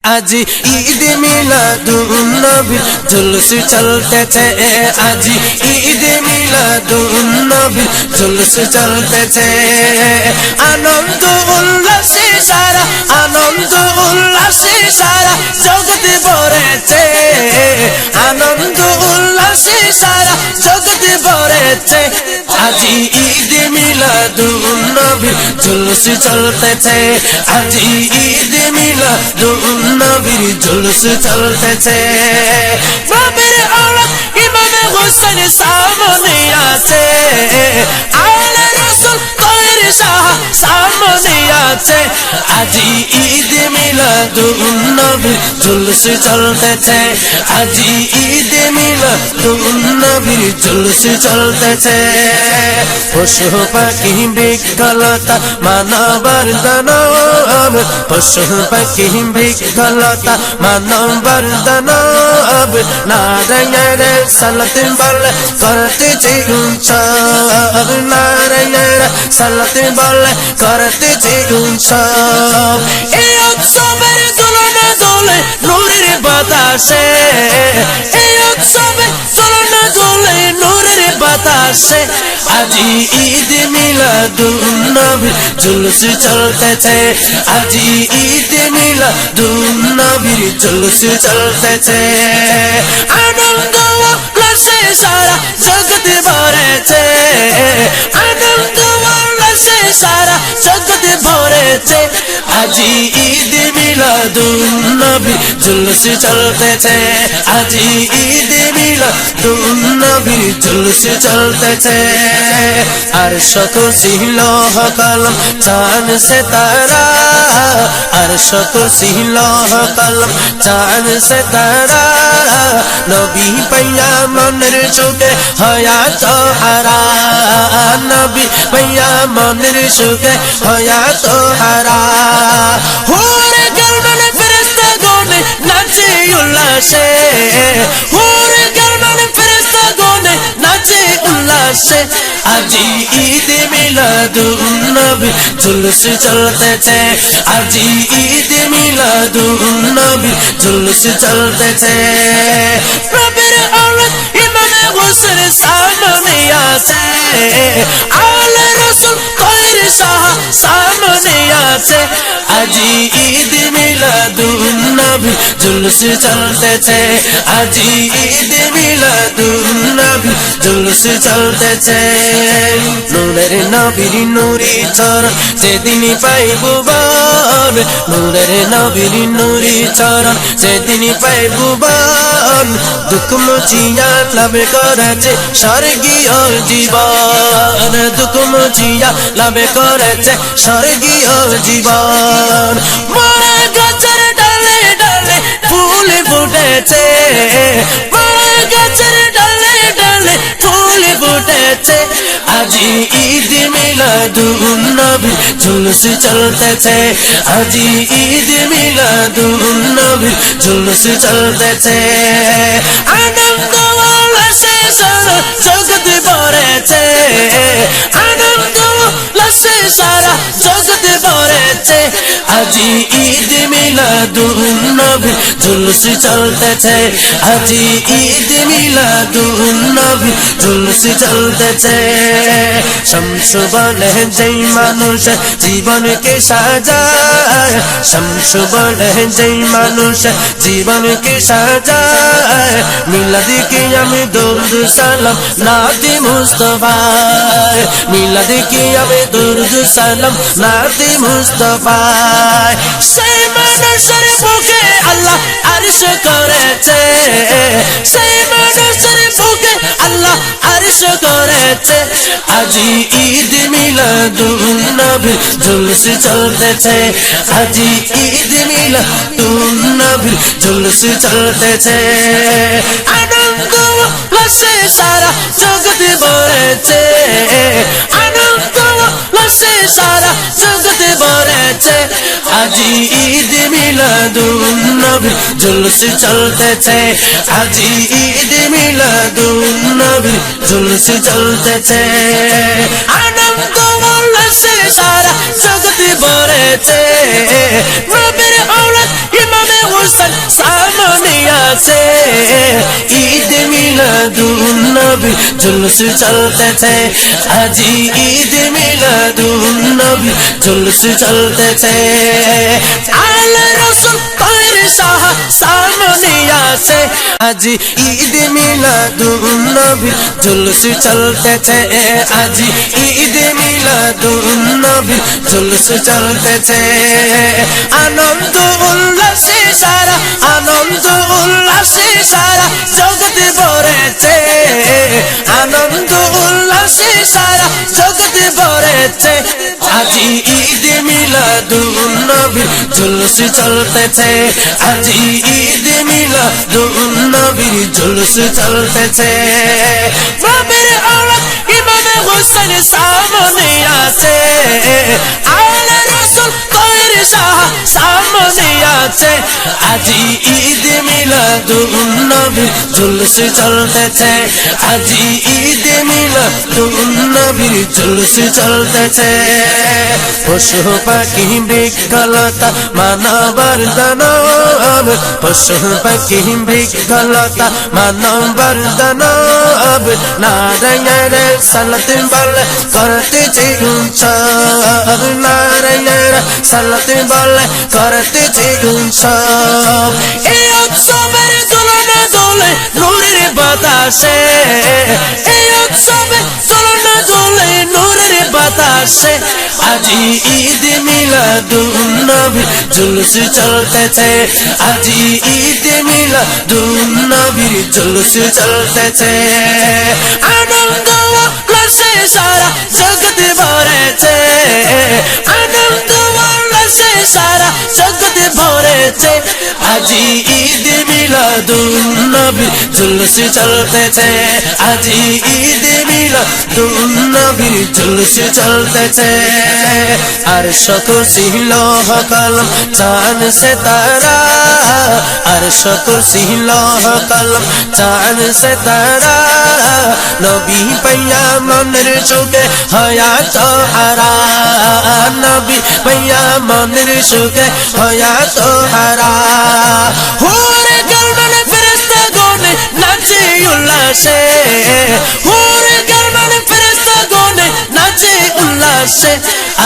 আজি ঈদ মিলাদুন নবীর জুলুস চলতেছে আজি ঈদ মিলাদুন নবীর জুলুস চলতেছে আনন্দ উল্লাসে সারা আনন্দ উল্লাসে সারা জগৎ ভরেছে আনন্দ উল্লাসে সারা জগৎ ভরেছে আজি ঈদ মিলাদুন নবীর জুলুস চলতেছে আজি ঈদ মিলাদুন নবীর জুলুস চলতেছে নবীর আওলাদ ইমাম হোসেন সামনে আছে আলে রাসূল তাহের শাহ সামনে আছে আজি ঈদ মিলাদুন নবীর জুলুস চলতেছে আজি ঈদ মিলাদুন নবীর জুলুস চলতেছে পশু পাখি বৃক্ষলতা মানবার দানব পশু পাখি বৃক্ষলতা মানবার দানব নারায়ণের সালাত বলে করতেছে উৎসব নারায়ণের সালাত বলে করতেছে উৎসব এই উৎসবের দোলনা দোলে নূরের বাতাসে এই উৎসবের দোলনা দোলে নূরের বাতাসে আজি ঈদ মিলাদুন নবীর জুলুস চলতেছে আজি ঈদ মিলাদুন নবীর জুলুস চলতেছে আনন্দ উল্লাসে সারা জগৎ ভরেছে আনন্দ উল্লাসে সারা জগৎ ভরেছে আজি ঈদ মিলাদুন নবীর জুলুস চলতেছে আজি ঈদ মিলাদুন নবীর জুলুস চলতেছে আর শত সিল কলম চাঁদ সিতারা আর শত সিল কলম চাঁদ সিতারা নবী পাইয়া মনের সুখে হায়াত হারা নবী পাইয়া মনের সুখে হায়াত হারা হুরে গর্দানে ফেরেশতা গনে নাচে উল্লাসে হুরে গর্দানে ফেরেশতা গনে নাচে উল্লাসে আজি ঈদ মিলাদুন নবীর জুলুস চলতেছে আজি ঈদ মিলাদুন নবীর জুলুস চলতেছে নবীর আওলাদ ইমাম হোসেন সামনে আছে আলে রাসূল তাহের শাহ সামনে আছে আজি ঈদ মিলাদুন নবীর জুলুস চলতেছে আজি ঈদ মিলাদুন নবীর জুলুস চলতেছে নূরের নবীর নূরি চরণ যেদিন পাইব বল নূরের নবীর নূরি চরণ যেদিন পাইব বল দুঃখ মুছিয়া লাভ করেছে স্বর্গীয় জীবন দুঃখ মুছিয়া লাভ করেছে স্বর্গীয় জীবন মরা গাছের ডালে ডালে ফুল ফুটেছে মরা গাছের ডালে ডালে ফুল ফুটেছে আজি ঈদ মিলাদুন নবীর জুলুস চলতেছে আজি ঈদ মিলাদুন নবীর জুলুস চলতেছে আনন্দ উল্লাসে সারা জগৎ ভরেছে আনন্দ উল্লাসে সারা জগৎ ভরেছে আজি ঈদ মিলাদুন নবীর জুলুস চলতেছে আজি ঈদ মিলাদুন নবীর জুলুস চলতেছে শামসু বলে যেই মানুষ জীবনকে সাজায় শামসু বলে যেই মানুষ জীবনকে সাজায় মিলাদকে আমি দরুদ সালাম নাতি মুস্তাফায় মিলাদকে আমি দরুদ সালাম নাতি মুস্তাফায় সেই মানুষের বুকে আল্লাহ আরশ করেছে সেই মানুষের বুকে আল্লাহ আরশ করেছে আজি ঈদ মিলাদুন নবীর জুলুস চলতেছে আজি ঈদ মিলাদুন নবীর জুলুস চলতেছে আনন্দ উল্লাসে সারা জগৎ ভরেছে আনন্দ উল্লাসে সারা জগৎ ভরেছে আজি ঈদ মিলাদুন নবীর জুলুস চলতেছে আজি ঈদ মিলাদুন নবীর জুলুস চলতেছে আনন্দ উল্লাসে সারা জগৎ ভরেছে নবীর আওলাদ ইমাম মিলাদুন নবী জুলুস চলতেছে আজি ঈদ মিলাদুন নবী জুলুস চলতেছে আলে রাসূল তার শাহ সামনে আছে আজি ঈদ মিলাদুন নবী জুলুস চলতেছে আজি ঈদ মিলাদুন নবী জুলুস চলতেছে আনন্দ উল্লাসে সারা আনন্দ উল্লাসে সারা জগৎ ভরেছে আনন্দ উল্লাসে সারা জগৎ ভরেছে আজি ঈদ মিলাদুন নবী জুলুস চলতেছে আজি ঈদ মিলাদুন নবী জুলুস চলতেছে নবীর আওলাদ ইমাম হোসেন সামনে আছে আলে রাসূল তার শাহ সামনে আছে আজি ঈদ মিলাদুন নবী জুলুস চলতেছে আজি ঈদ মিলাদুন নবী জুলুস চলতেছে পশু পাখি বৃক্ষলতা মানবর দানব পশু পাখি বৃক্ষলতা মানবর দানব নারায়ণ সালাত বল করতেছে উৎসব নারায়ণ সালাত বল করতেছে উৎসব এই উৎসবের দোলনা দোলে নূরের বাতাসে এই উৎসবের দোলনা দোলে নূরের বাতাসে আজি ঈদ মিলাদুন নবী জুলুস চলতেছে আজি ঈদ মিলাদুন নবী জুলুস চলতেছে আনন্দ উল্লাসে সারা জগৎ ভরেছে আনন্দ উল্লাসে সারা জগৎ ভরেছে আজি ঈদ মিলাদুন নবী জুলুস চলতেছে আজি ঈদ মিলাদুন নবী জুলুস চলতেছে अर्श कुर्सी लोह कलम चांद सितारा अर्श कुर्सी लोह कलम चांद सितारा नबी पैया मंदिर चुके हयात हरा नबी पैया मंदिर चुके हयात हरा होरे गलमन फरिश्ता गोने नाचे उल्लासे होरे गलमन फरिश्ता गोने नाचे उल्लासे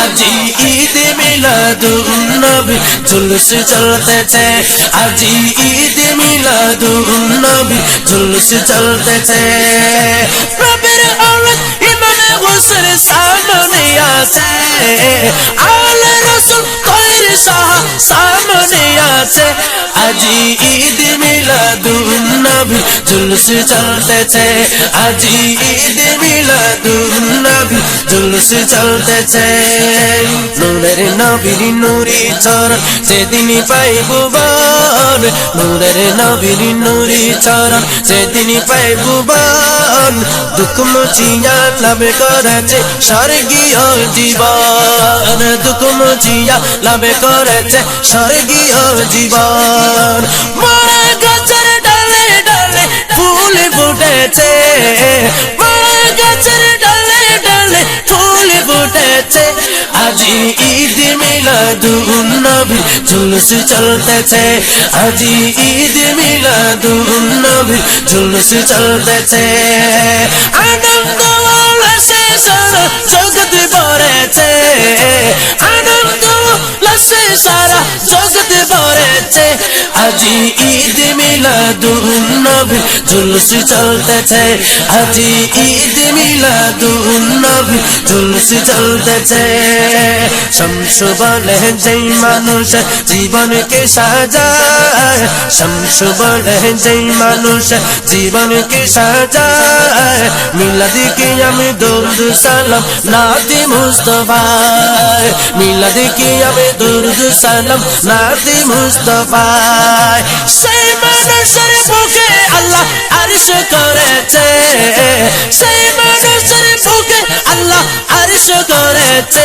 আজি ঈদ মিলাদুন নবী জুলুস চলতেছে আজি ঈদ মিলাদুন নবী জুলুস চলতেছে নবীর আওলাদ ইমাম হোসেন সামনে আছে আলে রাসূল তার শাহ সামনে আছে আজি ঈদ মিলাদুন নবী জুলুস চলতেছে আজি ঈদ মিলাদুন নবী জুলুস চলতেছে নূরের নবীর নূরি চরণ সেদিন পাইব বল নূরের নবীর নূরি চরণ সেদিন পাইব বল দুঃখ মুছিয়া লাভ করেছে স্বর্গীয় জীবন দুঃখ মুছিয়া লাভ করেছে স্বর্গীয় জীবন মরা গাছের ডালে ডালে ফুল ফুটেছে মরা গাছের ডালে ডালে ফুল ফুটেছে আজি ঈদ মিলাদুন নবী জুলুস চলতেছে আজি ঈদ মিলাদুন নবী জুলুস চলতেছে আনন্দ উল্লাসে সারা জগৎ ভরেছে আনন্দ উল্লাসে সারা জগৎ ভরেছে আজি ঈদ মিলাদুন নবী জুলুস চলতেছে আজি ঈদ মিলাদুন নবী জুলুস চলতেছে শমস বলে যেই মানুষ জীবনকে সাজায় শমস বলে যেই মানুষ জীবনকে সাজায় মিলাদ কি আমি দরুদ সালাম নাতি মুস্তাফায় মিলাদ কি আমি দরুদ সালাম নাতি মুস্তাফায় সেই মানুষের বুকে আল্লাহ আরশ করেছে সেই মানুষের বুকে আল্লাহ আরশ করেছে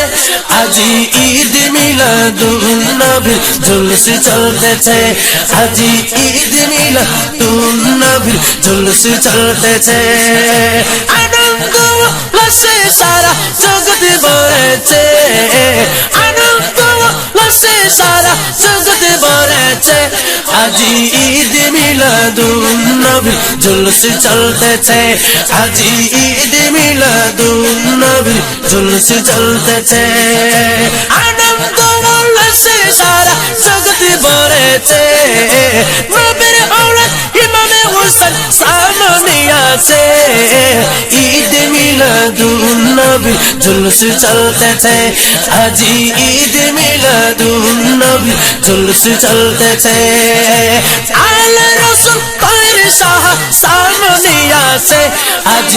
আজি ঈদ মিলাদুন নবী জুলুস চলতেছে আজি ঈদ মিলাদুন নবী জুলুস চলতেছে আনন্দ আনন্দ উল্লাসে সারা জগৎ ভরেছে, আনন্দ উল্লাসে সারা জগৎ ভরেছে। আজি ঈদ মিলাদুন নবী জুলুস চলতেছে, আজি ঈদ মিলাদুন নবী জুলুস চলতেছে। আনন্দ উল্লাসে সারা জগৎ ভরেছে, নবীর ঔলাদ ইমামে হোসেন সামনে আছে। ঈদ মিলাদুন নবী জুলুস চলতেছে, আজি ঈদ মিলাদুন নবী জুলুস চলতেছে। আলে রাসূল তার শাহ সামনে আছে, আজি